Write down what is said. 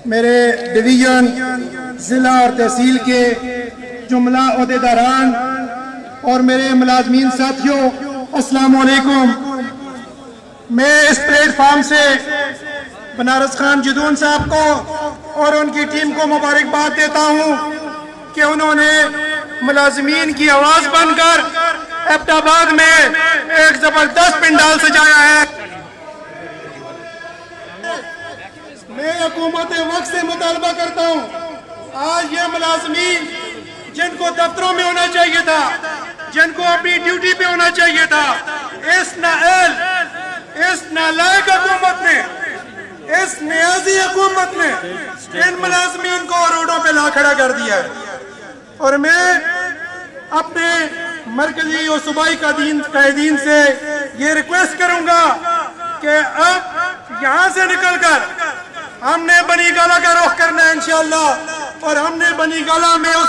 میرے ڈویژن ضلع اور تحصیل کے جملہ عہدیداران اور میرے ملازمین ساتھیوں، السلام علیکم۔ میں اس پلیٹ فارم سے بنارس خان جدون صاحب کو اور ان کی ٹیم کو مبارکباد دیتا ہوں کہ انہوں نے ملازمین کی آواز بن کر ایبٹ آباد میں ایک زبردست پنڈال سجایا ہے۔ میں حکومت وقت سے مطالبہ کرتا ہوں، آج یہ ملازمین جن کو دفتروں میں ہونا چاہیے تھا، جن کو اپنی ڈیوٹی پہ ہونا چاہیے تھا، اس نااہل، اس نالائق حکومت نے، اس نیازی حکومت نے ان ملازمین کو روڈوں پہ لا کھڑا کر دیا ہے۔ اور میں اپنے مرکزی اور صوبائی قائدین سے یہ ریکویسٹ کروں گا کہ اب یہاں سے نکل کر ہم نے بنی گالہ کا رخ کرنا ہے انشاءاللہ، اور ہم نے بنی گالہ میں اس